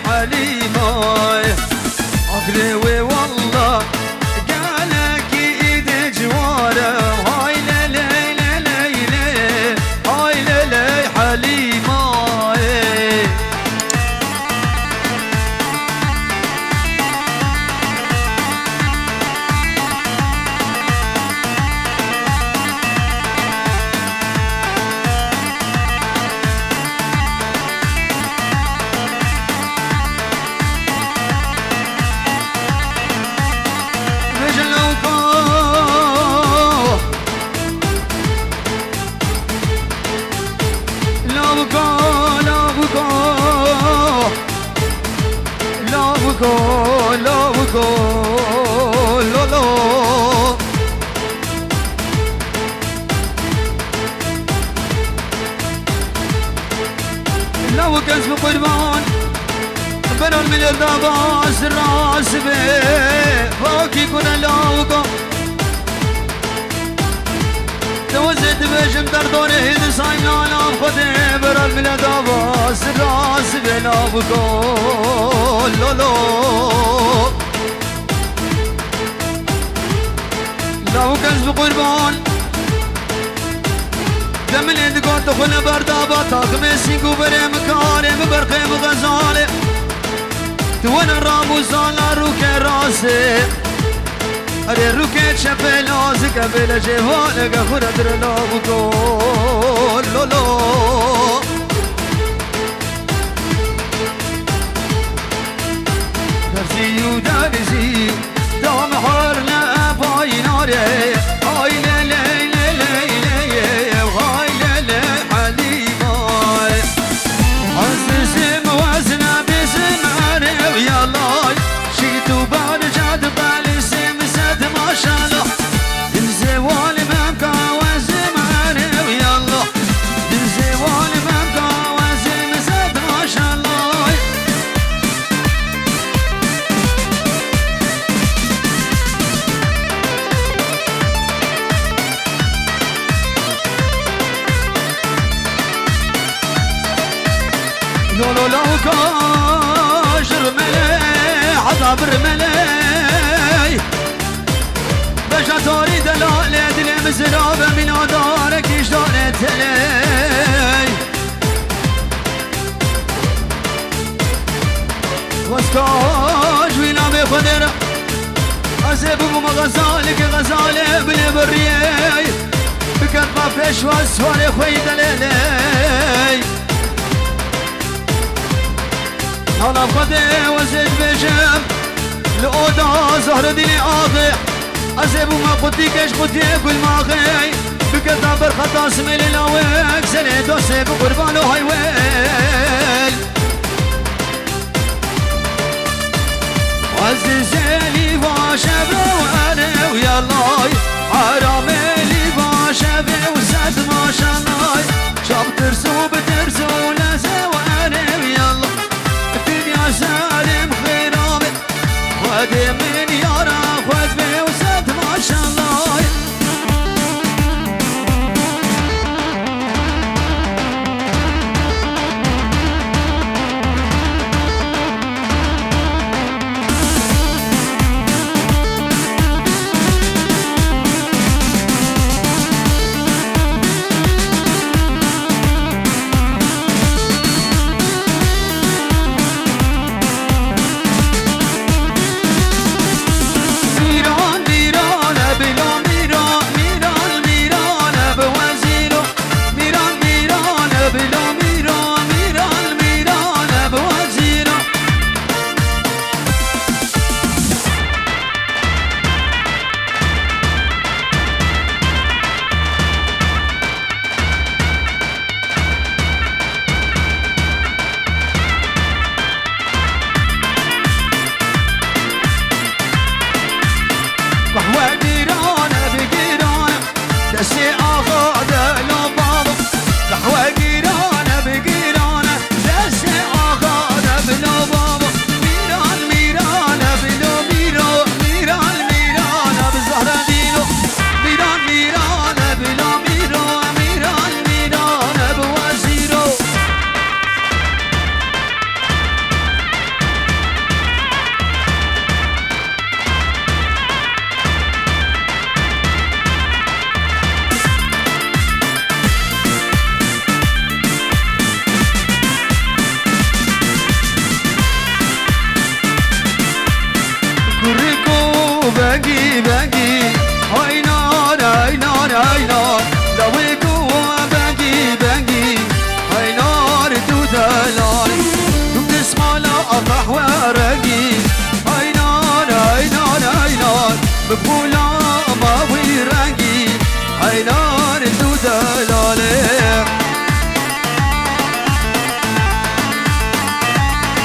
حليمة أقلوي والله قالك إيد جواره هاي ليلي ليلي هاي ليلي حليمة لو كنت بقربان بنو المليون باس الراس بيه فوقي كنا لوكو توزد بجم دردون هيد صايم لانا خده برو المليون باس الراس بيه لوكو لولو لو كنت بقربان دم الهند قلت خلنا بردابا طاقم سينكو بريم كارم برقيم غزالي تونا رامو زالا روكي راسي اري روكي شفي لازي قبل جيوانك خورا درلابو قول لولو درسي ودارسي دام حرنا باي ناري هاي ليلي لولو لو كاشر ملي عذاب رملي بجا توري دلالي دلي مزرابة من دارك اشدانت لي واسكاش وينا بخدر أسيبكم غزالك غزالي بلي بريي بكتبا فيش واسواري خوي دلالي أنا بخدي وزيد بجم لأودا زهر ديني آغي أزيب وما قدي كيش قدي كل ما غي بكتا برخطا سميلي لاويك سنيد وسيب قربانو هاي ويل عزيزي باشا وانا ويا الله حرامي لي باشا وساد ما شاء الله شاب ترسو بترسو لازا وانا ويا الله الدنيا سالم خيرامي خدي من يارا خد بي وساد ما شاء الله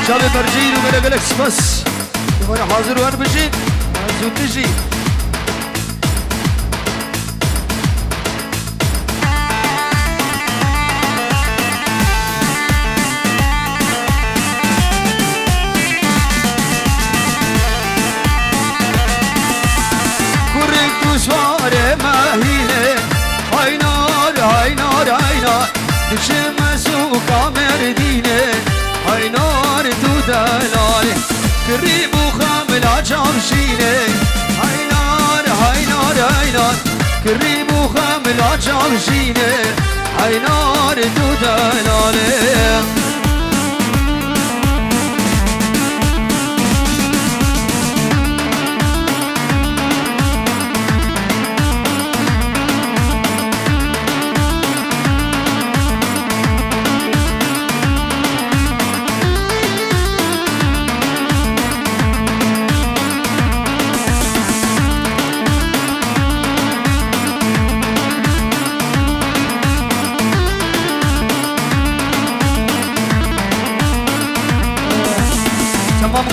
شابي برجين وقلق لك بس وانا حاضر وانا بجي زود تجي سواره ماهینه های نار های نار های نار دشم سوکا مردینه های نار تو دلاله قریب و خامل جامشینه های نار های نار های نار قریب و خامل جامشینه های نار تو دلاله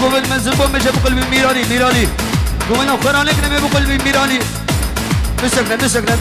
قبل من زنبون مجا بقلبي ميراني ميراني قومنا وخرانك نمي بقلبي ميراني مسكنا مسكنا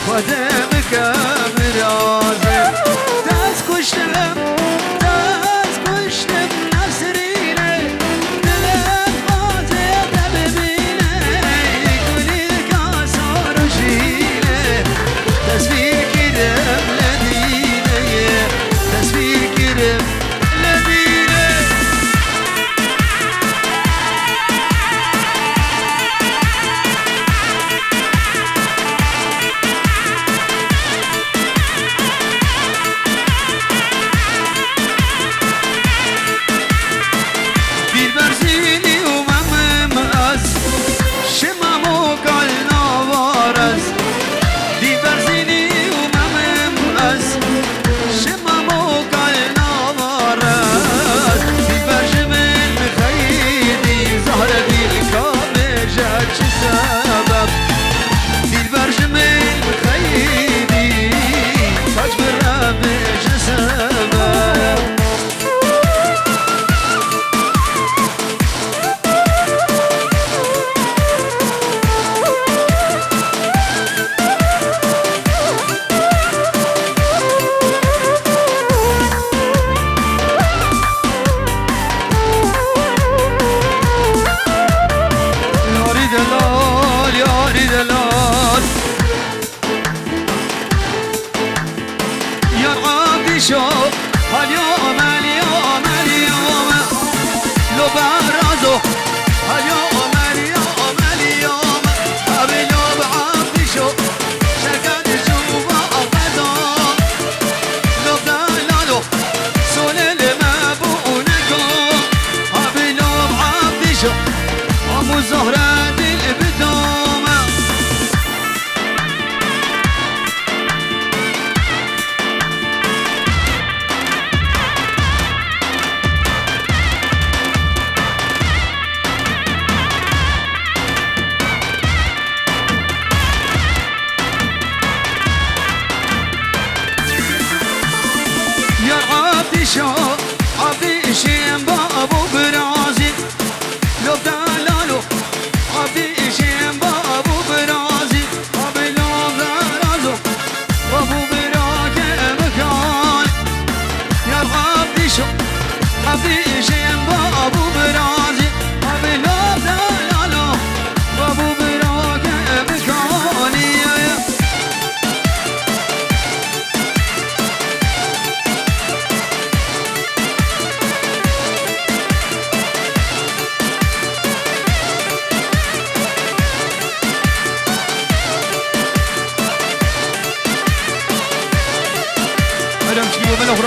خودمك مرازم دست کشتم نسرینه دلم قاطع ببینه گلی کاسار و شینه تصویر گیرم لدینه تصویر گیرم لدینه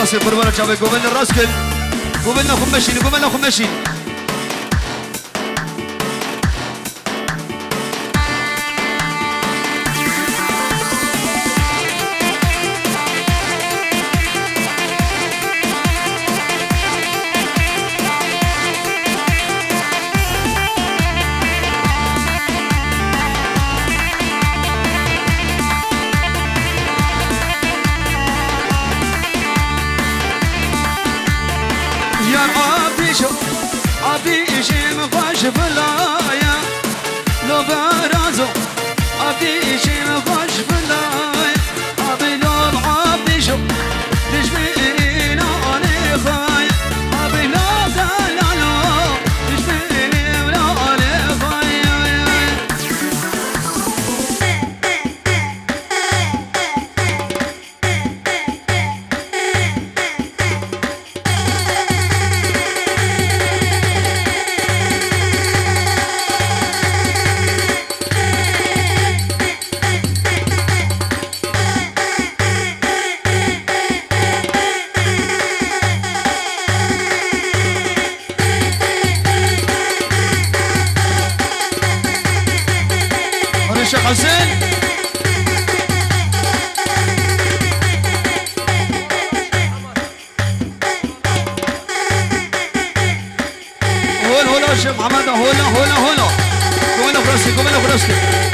راسك بربرة شعبك قبلنا راسك قبلنا خمشين عبدي شيم خوش فلايا لو برازو عبدي شيم خوش فلايا عبدي لو عبدي شو تشبيني لوني خايا عبدي لو دلالو تشبيني لوني خايا الشيخ حسين هون الشيخ محمد هون قومنا فراسك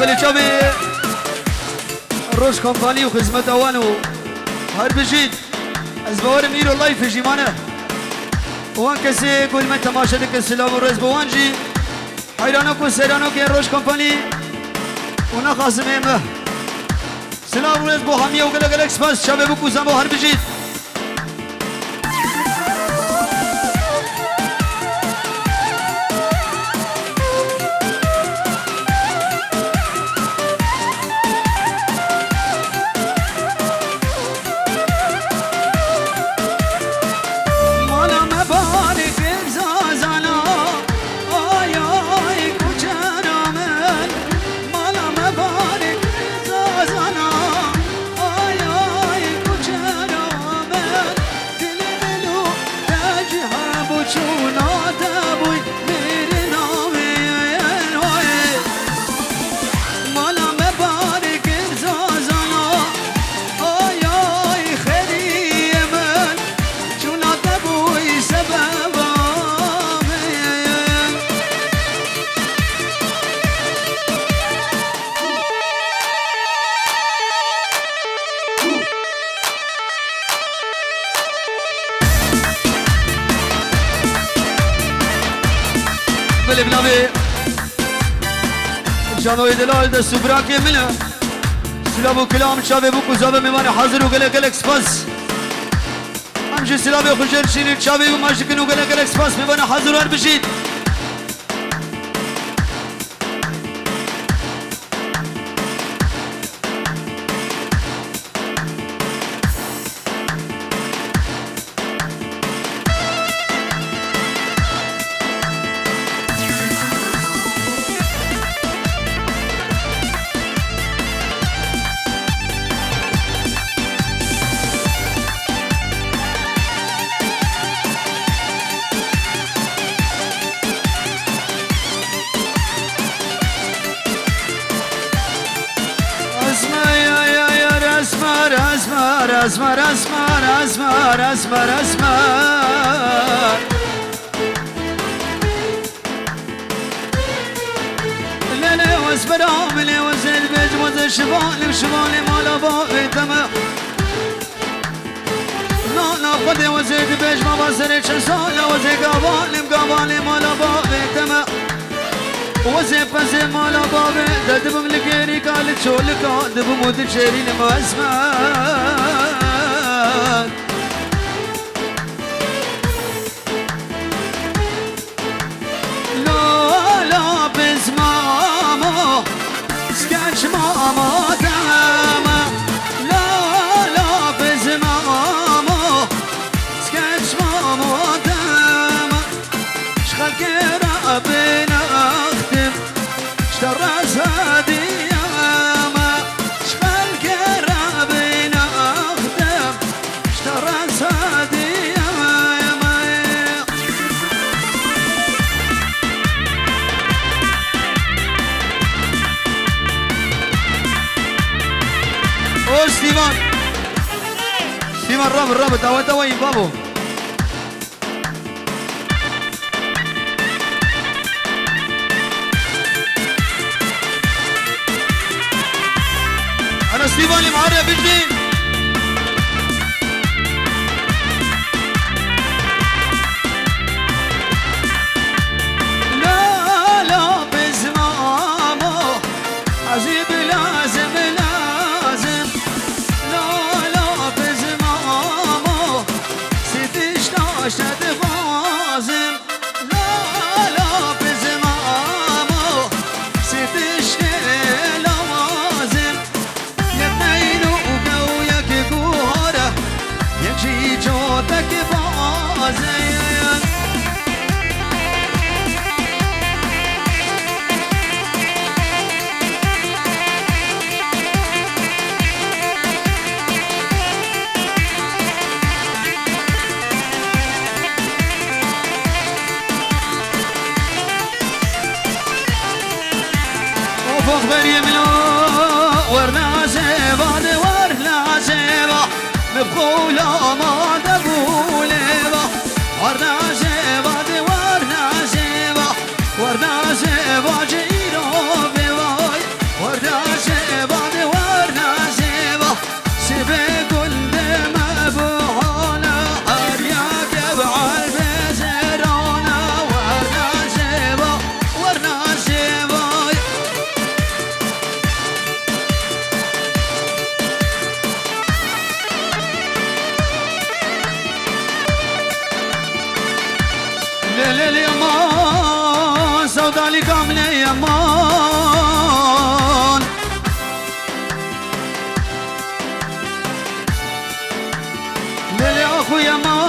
بلي شابي روش كومباني وخدمة اوانو هر بجيت از بوار ميرو الله يفجي مانا وان كسي كل ما تماشا دك السلام ورز بوانجي حيرانوك وسيرانوك يا روش كومباني ونا خاصم ايمه سلام ورز بو هميه وقلق قلق سپاس شابه بو کوزن بو هر بجيت بنامي جانو يدلال ده سبراك يمنا سلابو كلام شابه بو كوزابه ميمان حاضر وقلق قلق سپاس همجي سلابه خجر شيرين شابه وماشكن وقلق قلق سپاس ميمان حاضر وار بشيد اسمر اسمر اسمر اسمر اسمر ليلي واسمر عاملي وزيد بيج وزيد شمالي وشمالي مالا باقي تمام لا لا خدي وزيد بيج ما بصري شسالة وزيد قبالي مقبالي مالا باقي تمام وزيد بزي مالا باقي دب ملكيري قالت شو لك دب مود شيرين ما اسمر ماما داما لا لا بز ماما سكتش ماما داما شخل كرا بين اختم شترس هادي ياما شخل كرا بين اختم شترس هادي ياما او ستيفان ستيفان الراب دعوته وين بابو انا ستيفان اللي معايا بالدين لا لا بزمامو عزيب لازم لازم لا لا بزمامو سيدش ناشد غازم لا لا بزمامو سيدش لازم يبنينو وقويك قواره يجي جودك بازين فوق يمنا ورنا زباد ورنا زبا مبخولا ما دبولبا ورنا زباد ورنا زبا ورنا زبا جيرو بواي ورنا مالي كاملة يمان للي أخويا ما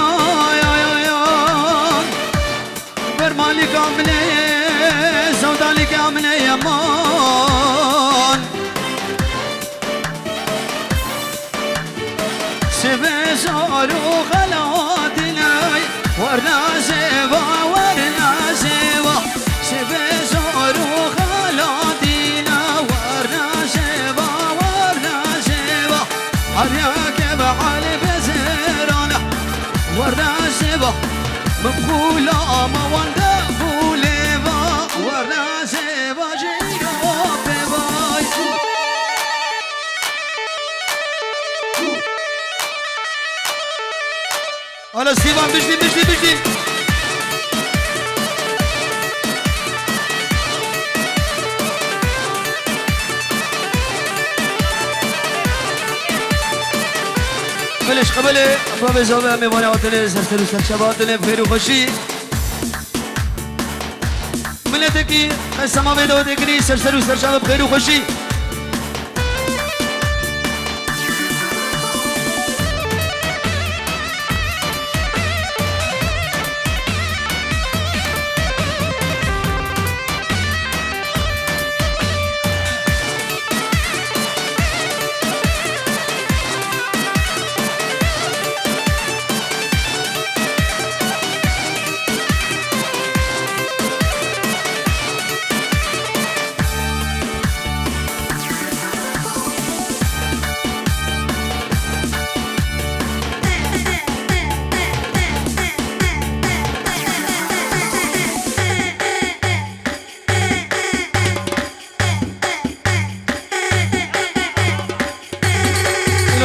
برمالي كاملة سودالي كاملة يمان سبي صاروا خلاتي لاي ورنا سوا ورنا سوا سبي صاروا خلاتي لا ورنا سوا ورنا سوا عرياك بعلي بزيرانا ورنا سوا مبخولة ما وندا فوليفا ورنا سوا جيرو بباي على سيفان بجدي بجدي بجدي بلش قبله ابواب زوبه میوانه آتنه سرسر و سرشباتنه بخیر و خوشی ملتکی قسما بیدو دکنی سرسر و سرشبه بخیر و خوشی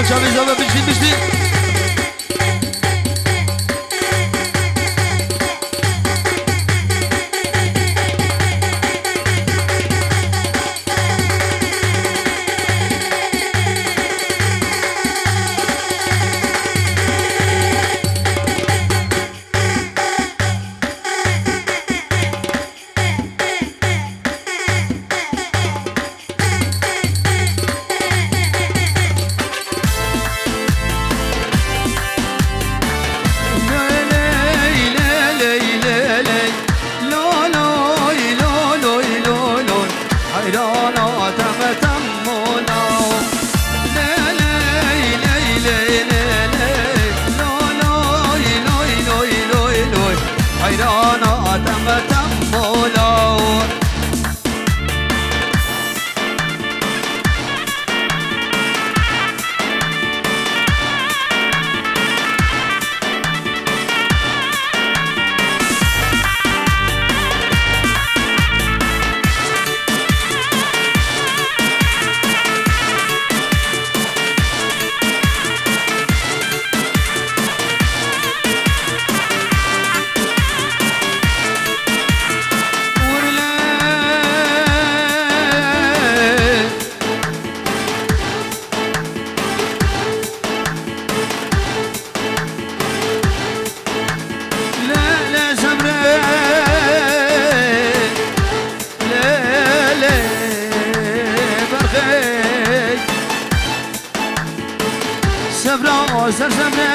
شابي زوبه بجدي بجدي سبرا سرسمه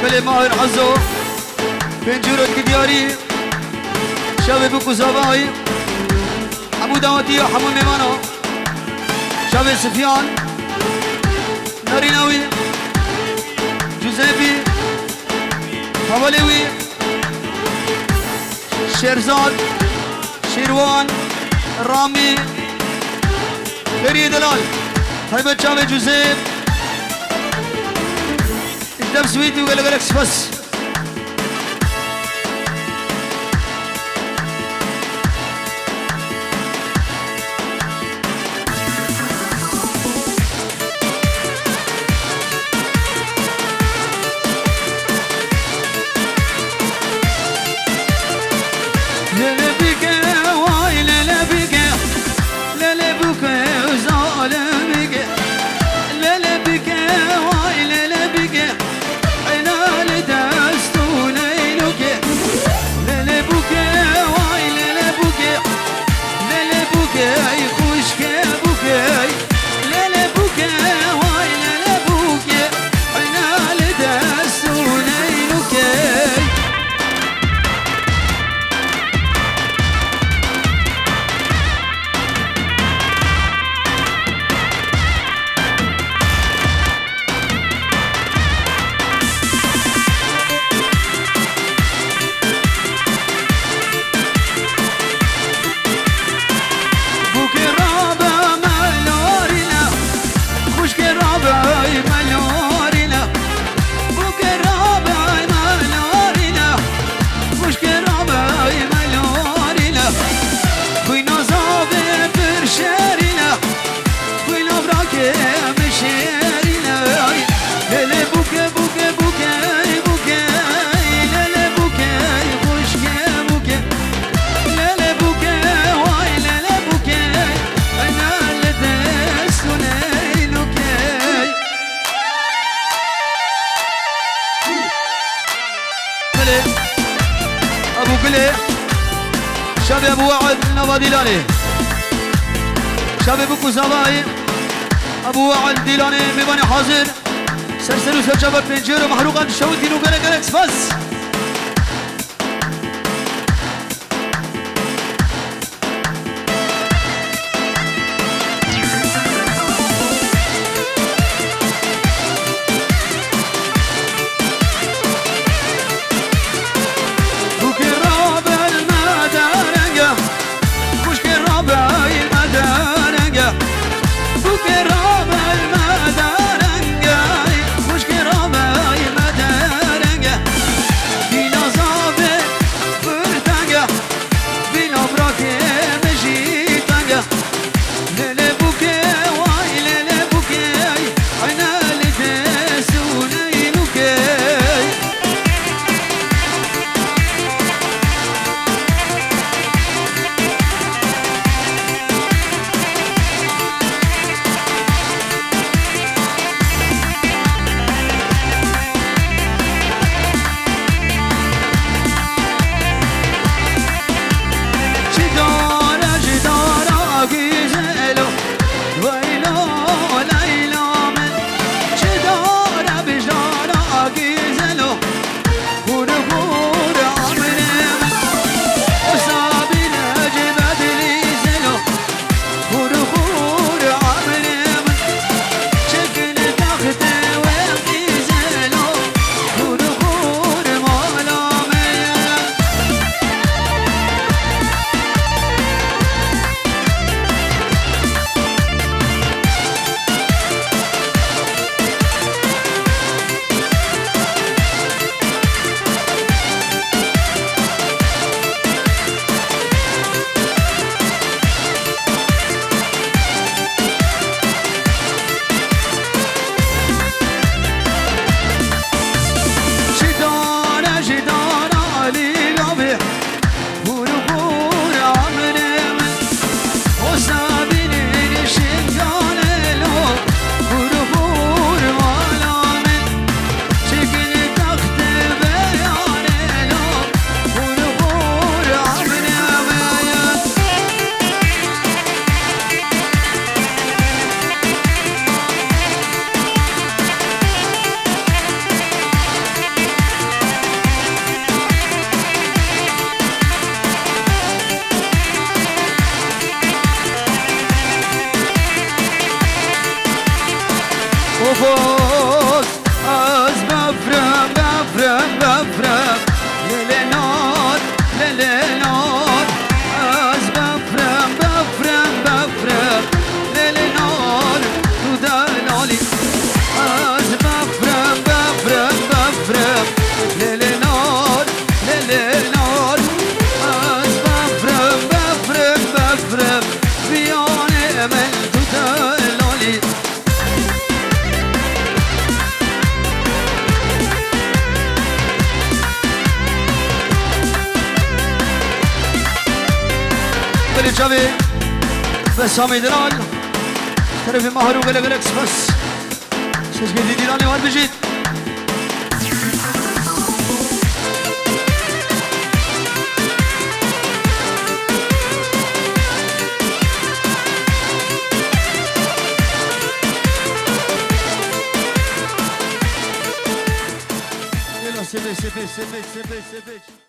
بله ماهر عزو بنجورك دياري شبه بكو زباي ابو داوتي وحمو ميمانو شبه سفيان ناريناوي جوزيبي حواليوي شيرزاد شيروان رامي فريد دلال طيبة شامي جوزيف اكتب سويتي وقال لك بس لا لا بك شب ابو وعد نوا دیلانی شب ابو کوزاوای ابو وعد دیلانی میبانی حاضر سرسر و سرچابه پنجر و محروقان شوتین و گره گره اکسپاس وفوز از بفرم بفرم بفرم للنار للنار از بفرم بفرم بفرم للنار تو دلالی از بفرم بفرم بفرم للنار للنار از بفرم بفرم بفرم بیان من تو دلالی جاوی به سامی دلال طرف مهارو گله گله اکسپرس سجگی دیرانی وار بجید سپیچ